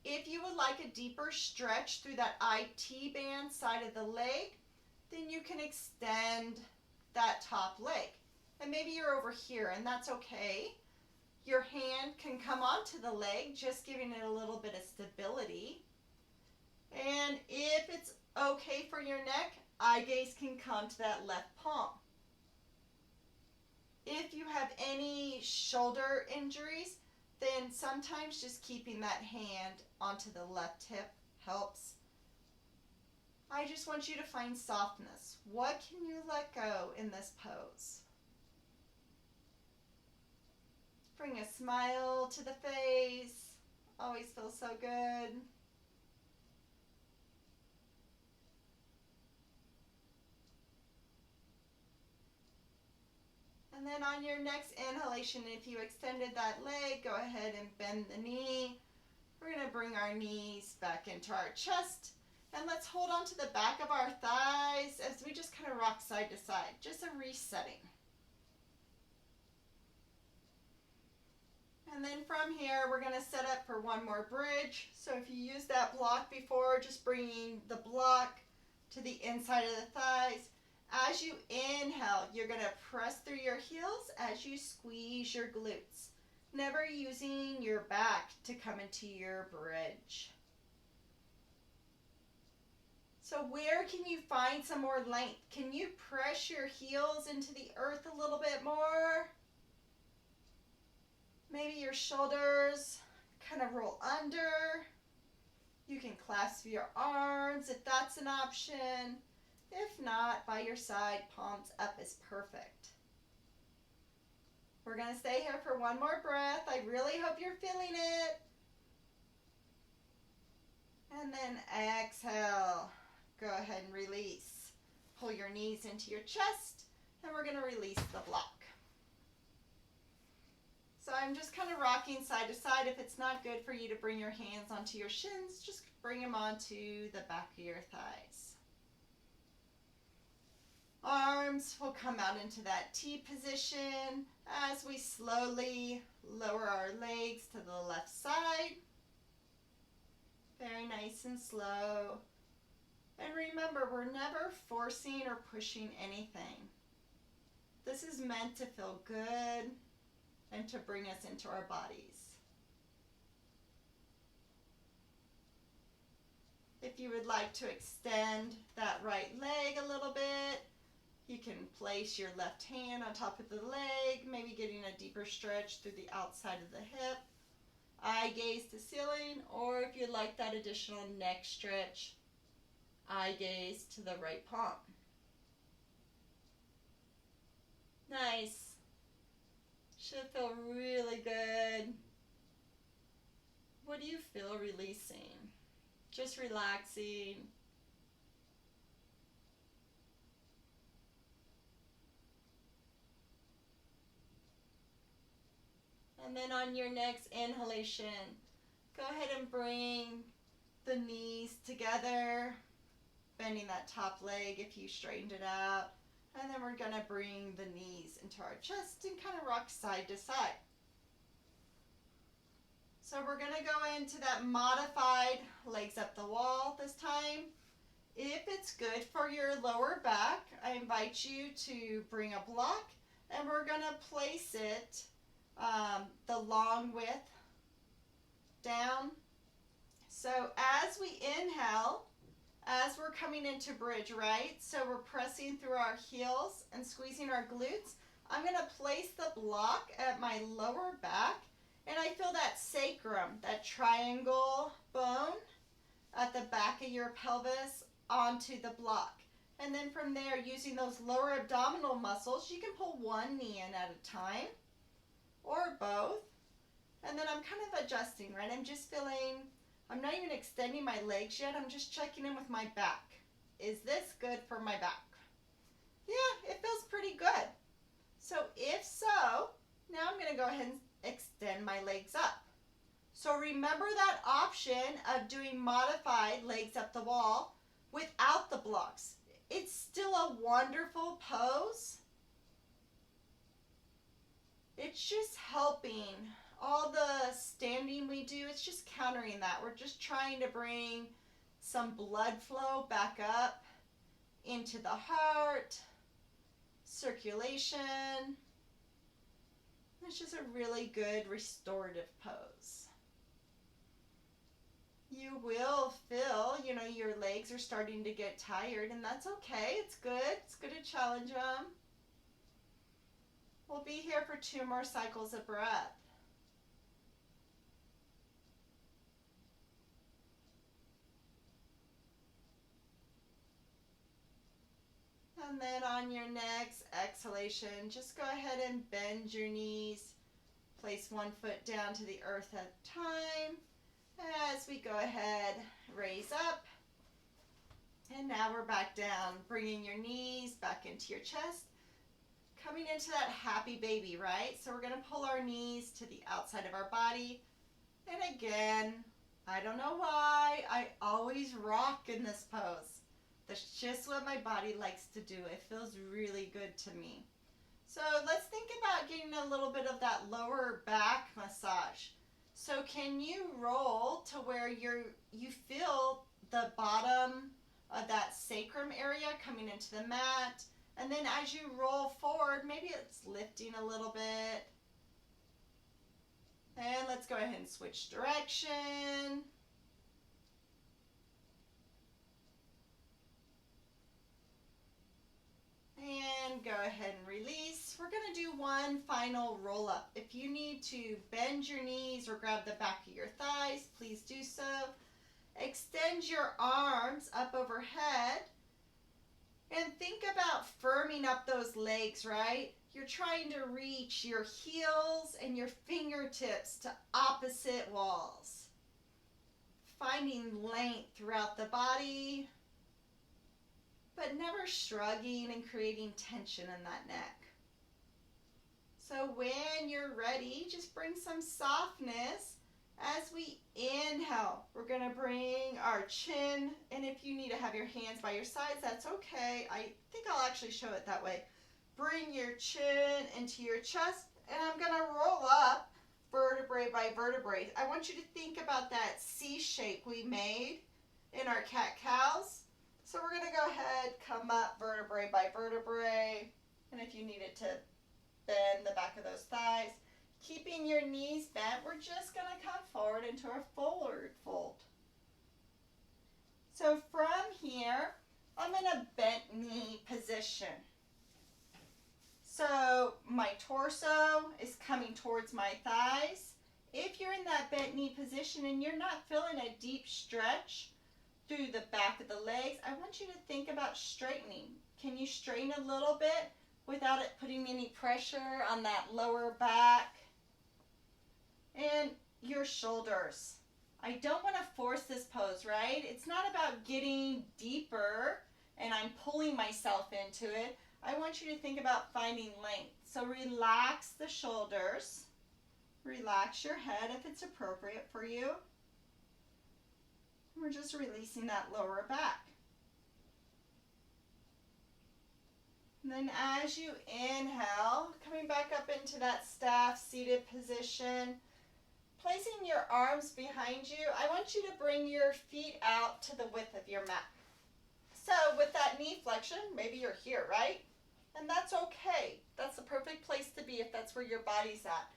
If you would like a deeper stretch through that IT band side of the leg, then you can extend that top leg. And maybe you're over here, and that's okay. Your hand can come onto the leg, just giving it a little bit of stability. And if it's okay for your neck, eye gaze can come to that left palm. If you have any shoulder injuries, then sometimes just keeping that hand onto the left hip helps. I just want you to find softness. What can you let go in this pose? Bring a smile to the face. Always feels so good. And then on your next inhalation, if you extended that leg, go ahead and bend the knee. We're going to bring our knees back into our chest. And let's hold on to the back of our thighs as we just kind of rock side to side. Just a resetting. And then from here, we're going to set up for one more bridge. So if you used that block before, just bringing the block to the inside of the thighs. As you inhale, you're going to press through your heels as you squeeze your glutes, never using your back to come into your bridge. So where can you find some more length? Can you press your heels into the earth a little bit more? Maybe your shoulders kind of roll under. You can clasp your arms if that's an option. If not, by your side, palms up is perfect. We're going to stay here for one more breath. I really hope you're feeling it. And then exhale. Go ahead and release. Pull your knees into your chest, and we're going to release the block. So I'm just kind of rocking side to side. If it's not good for you to bring your hands onto your shins, just bring them onto the back of your thighs. Arms will come out into that T position as we slowly lower our legs to the left side. Very nice and slow. And remember, we're never forcing or pushing anything. This is meant to feel good and to bring us into our bodies. If you would like to extend that right leg a little bit, you can place your left hand on top of the leg, maybe getting a deeper stretch through the outside of the hip. Eye gaze to ceiling, or if you'd like that additional neck stretch, eye gaze to the right palm. Nice. Should feel really good. What do you feel releasing? Just relaxing. And then on your next inhalation, go ahead and bring the knees together, bending that top leg if you straightened it out. And then we're going to bring the knees into our chest and kind of rock side to side. So we're going to go into that modified legs up the wall this time. If it's good for your lower back, I invite you to bring a block, and we're going to place it the long width down. So as we inhale, as we're coming into bridge, right? So we're pressing through our heels and squeezing our glutes. I'm going to place the block at my lower back, and I feel that sacrum, that triangle bone at the back of your pelvis onto the block. And then from there, using those lower abdominal muscles, you can pull one knee in at a time or both. And then I'm kind of adjusting, right? I'm just feeling, I'm not even extending my legs yet. I'm just checking in with my back. Is this good for my back? Yeah, it feels pretty good. So if so, now I'm going to go ahead and extend my legs up. So remember that option of doing modified legs up the wall without the blocks. It's still a wonderful pose. It's just helping. All the standing we do, it's just countering that. We're just trying to bring some blood flow back up into the heart, circulation. It's just a really good restorative pose. You will feel, your legs are starting to get tired, and that's okay. It's good. It's good to challenge them. We'll be here for 2 more cycles of breath. And then on your next exhalation, just go ahead and bend your knees. Place one foot down to the earth at a time. As we go ahead, raise up. And now we're back down, bringing your knees back into your chest. Coming into that happy baby, right? So we're going to pull our knees to the outside of our body. And again, I don't know why, I always rock in this pose. That's just what my body likes to do. It feels really good to me. So let's think about getting a little bit of that lower back massage. So can you roll to where you feel the bottom of that sacrum area coming into the mat? And then as you roll forward, maybe it's lifting a little bit. And let's go ahead and switch direction. And go ahead and release. We're going to do one final roll up. If you need to bend your knees or grab the back of your thighs, please do so. Extend your arms up overhead. And think about firming up those legs, right? You're trying to reach your heels and your fingertips to opposite walls. Finding length throughout the body, but never shrugging and creating tension in that neck. So when you're ready, just bring some softness. As we inhale, we're going to bring our chin, and if you need to have your hands by your sides, that's okay. I think I'll actually show it that way. Bring your chin into your chest, and I'm going to roll up vertebrae by vertebrae. I want you to think about that C shape we made in our cat-cows. So we're going to go ahead, come up vertebrae by vertebrae, and if you needed to bend the back of those thighs, keeping your knees bent, we're just going to come forward into a forward fold. So from here, I'm in a bent knee position. So my torso is coming towards my thighs. If you're in that bent knee position and you're not feeling a deep stretch through the back of the legs, I want you to think about straightening. Can you straighten a little bit without it putting any pressure on that lower back? And your shoulders. I don't want to force this pose, right? It's not about getting deeper and I'm pulling myself into it. I want you to think about finding length. So relax the shoulders. Relax your head if it's appropriate for you. We're just releasing that lower back. And then as you inhale, coming back up into that staff seated position, placing your arms behind you, I want you to bring your feet out to the width of your mat. So with that knee flexion, maybe you're here, right? And that's okay. That's the perfect place to be if that's where your body's at.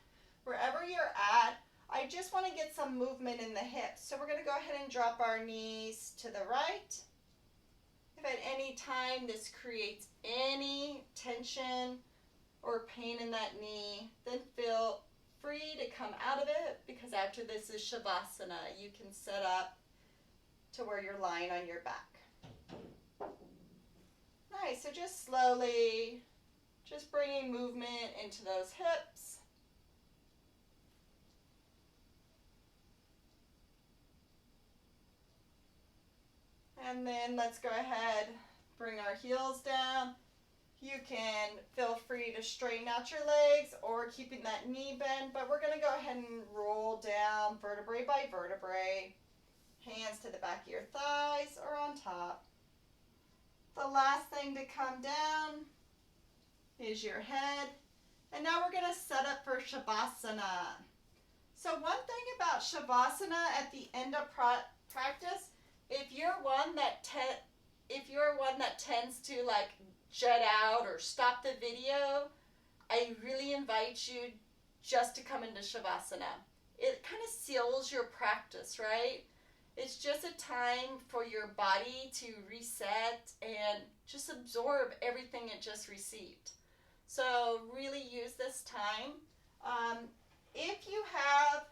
Wherever you're at, I just want to get some movement in the hips. So we're going to go ahead and drop our knees to the right. If at any time this creates any tension or pain in that knee, then feel free to come out of it, because after this is Shavasana. You can set up to where you're lying on your back. Nice, so just slowly, just bringing movement into those hips. And then let's go ahead, bring our heels down. You can feel free to straighten out your legs or keeping that knee bend, but we're going to go ahead and roll down vertebrae by vertebrae. Hands to the back of your thighs or on top. The last thing to come down is your head. And now we're going to set up for Shavasana. So one thing about Shavasana at the end of practice, if you're one that tends to like jet out or stop the video, I really invite you just to come into Shavasana. It kind of seals your practice, right? It's just a time for your body to reset and just absorb everything it just received. So really use this time. If you have,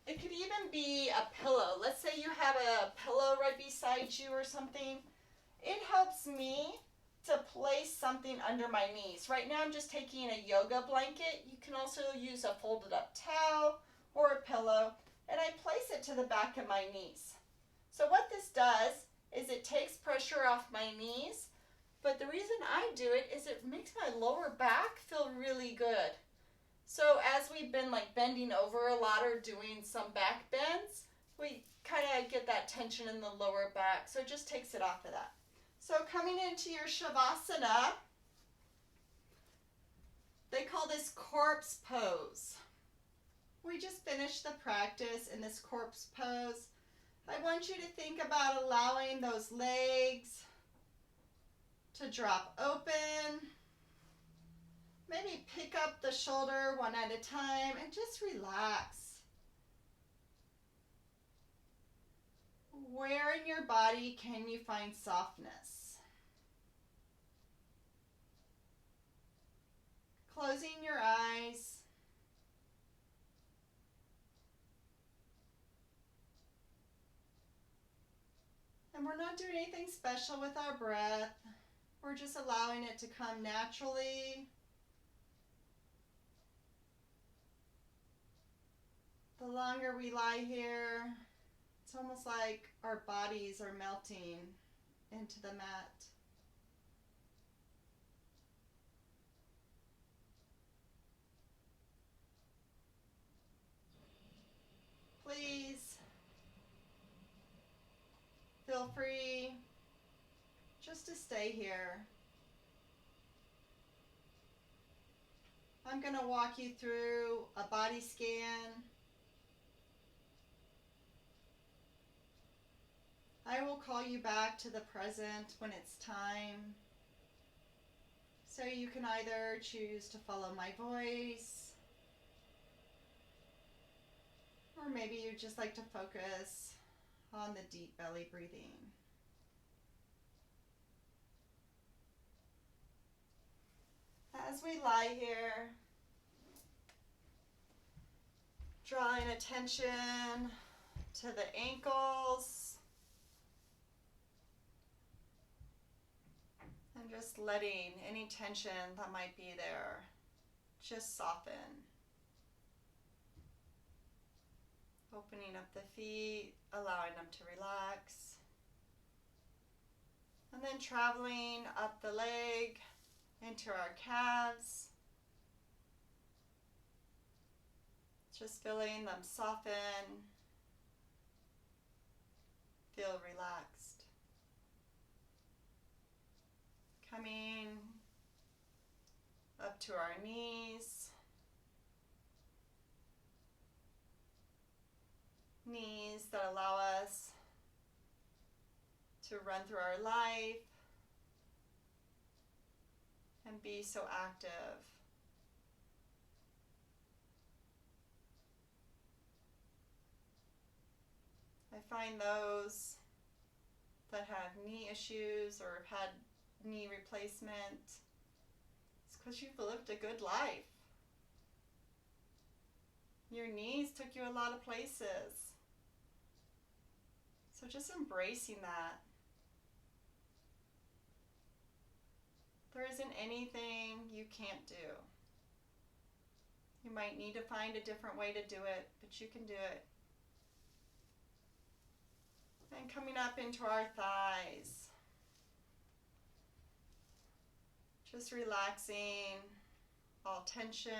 it could even be a pillow. Let's say you have a pillow right beside you or something. It helps me to place something under my knees. Right now I'm just taking a yoga blanket. You can also use a folded up towel or a pillow, and I place it to the back of my knees. So what this does is it takes pressure off my knees, but the reason I do it is it makes my lower back feel really good. So as we've been like bending over a lot or doing some back bends, we kind of get that tension in the lower back. So it just takes it off of that. So coming into your Shavasana, they call this corpse pose. We just finished the practice in this corpse pose. I want you to think about allowing those legs to drop open. Maybe pick up the shoulder one at a time and just relax. Where in your body can you find softness? Closing your eyes. And we're not doing anything special with our breath. We're just allowing it to come naturally. The longer we lie here, it's almost like our bodies are melting into the mat. Please feel free just to stay here. I'm going to walk you through a body scan. I will call you back to the present when it's time. So you can either choose to follow my voice, or maybe you just like to focus on the deep belly breathing. As we lie here, drawing attention to the ankles, and just letting any tension that might be there just soften. Opening up the feet, allowing them to relax. And then traveling up the leg into our calves. Just feeling them soften. Feel relaxed. Coming up to our knees. Knees that allow us to run through our life and be so active. I find those that have knee issues or have had knee replacement, it's because you've lived a good life. Your knees took you a lot of places. So just embracing that. There isn't anything you can't do. You might need to find a different way to do it, but you can do it. And coming up into our thighs. Just relaxing all tension.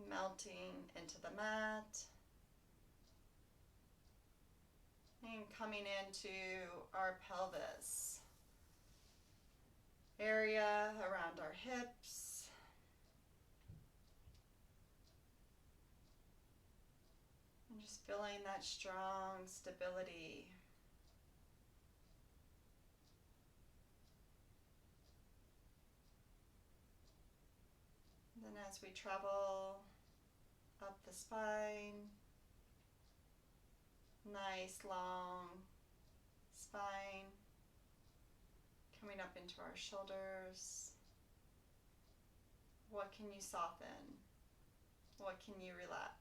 Melting into the mat. And coming into our pelvis area around our hips. And just feeling that strong stability. And then as we travel up the spine, nice long spine, coming up into our shoulders. What can you soften? What can you relax?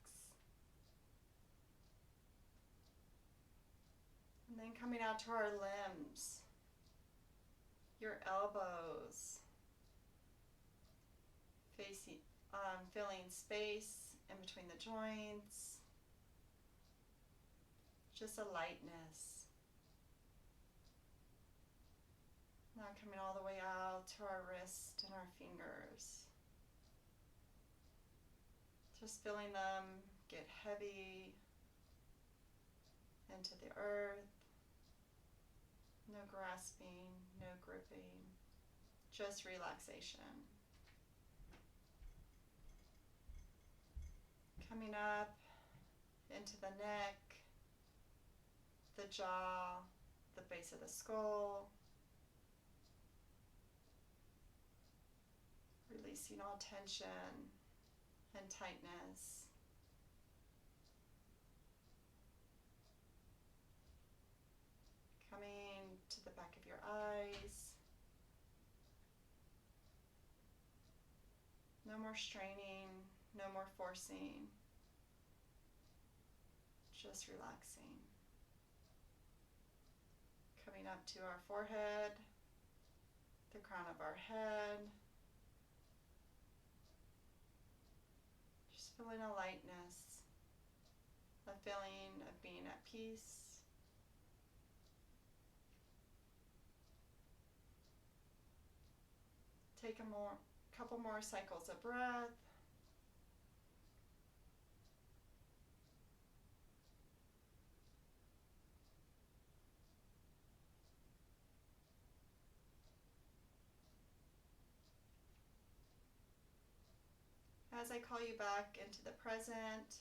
And then coming out to our limbs, your elbows, facing, filling space in between the joints, just a lightness. Now coming all the way out to our wrist and our fingers. Just feeling them get heavy into the earth. No grasping, no gripping, just relaxation. Coming up into the neck, the jaw, the base of the skull. Releasing all tension and tightness. Coming to the back of your eyes. No more straining, no more forcing. Just relaxing. Coming up to our forehead, the crown of our head. Just feeling a lightness, a feeling of being at peace. Take a couple more cycles of breath. As I call you back into the present,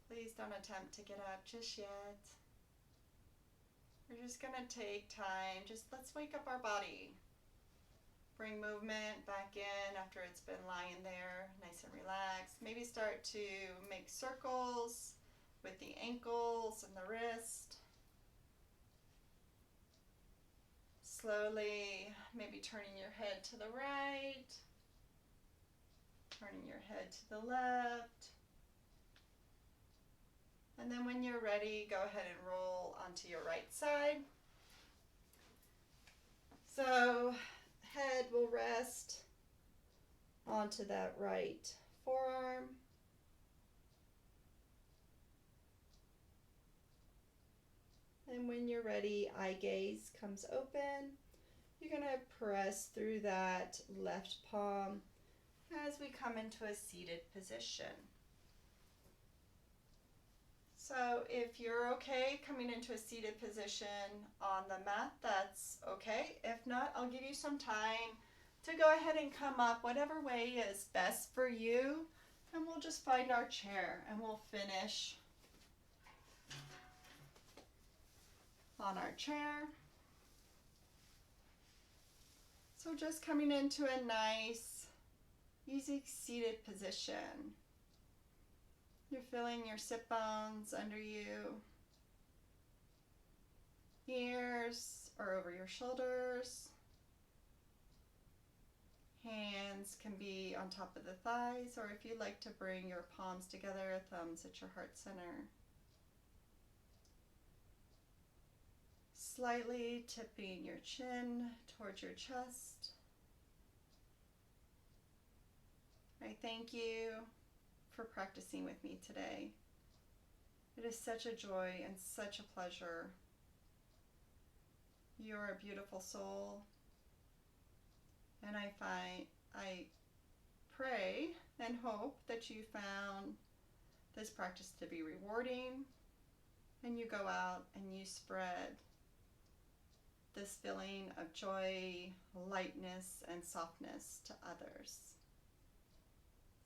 please don't attempt to get up just yet. We're just going to take time, let's wake up our body. Bring movement back in after it's been lying there, nice and relaxed. Maybe start to make circles with the ankles and the wrist. Slowly, maybe turning your head to the right, turning your head to the left. And then when you're ready, go ahead and roll onto your right side. So head will rest onto that right forearm. And when you're ready, eye gaze comes open. You're going to press through that left palm as we come into a seated position. So if you're okay coming into a seated position on the mat, that's okay. If not, I'll give you some time to go ahead and come up whatever way is best for you. And we'll just find our chair and we'll finish on our chair. So just coming into a nice, easy seated position. You're feeling your sit bones under you, ears or over your shoulders. Hands can be on top of the thighs, or if you like to bring your palms together, thumbs at your heart center. Slightly tipping your chin towards your chest. I thank you for practicing with me today. It is such a joy and such a pleasure. You're a beautiful soul, and I pray and hope that you found this practice to be rewarding, and you go out and you spread this feeling of joy, lightness, and softness to others.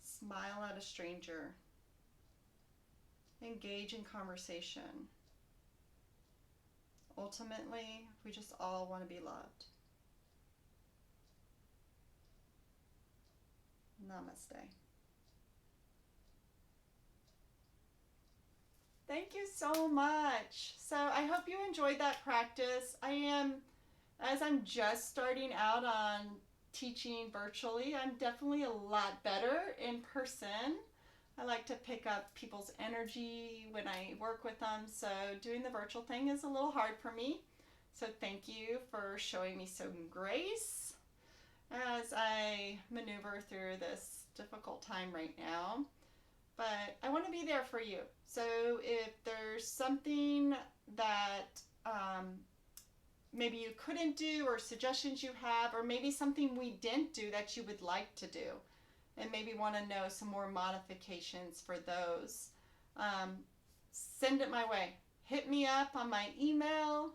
Smile at a stranger. Engage in conversation. Ultimately, we just all want to be loved. Namaste. Thank you so much. So I hope you enjoyed that practice. As I'm just starting out on teaching virtually, I'm definitely a lot better in person. I like to pick up people's energy when I work with them, so doing the virtual thing is a little hard for me. So thank you for showing me some grace as I maneuver through this difficult time right now. But I want to be there for you. So if there's something that maybe you couldn't do, or suggestions you have, or maybe something we didn't do that you would like to do, and maybe want to know some more modifications for those, send it my way. Hit me up on my email.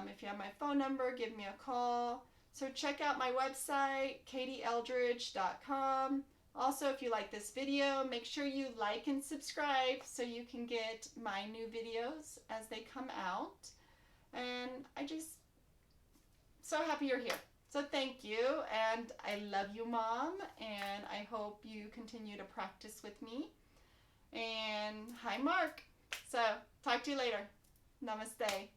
If you have my phone number, give me a call. So check out my website, katieeldridge.com. Also, if you like this video, make sure you like and subscribe so you can get my new videos as they come out. And I just so happy you're here. So thank you, and I love you, Mom, and I hope you continue to practice with me. And hi, Mark. So talk to you later. Namaste.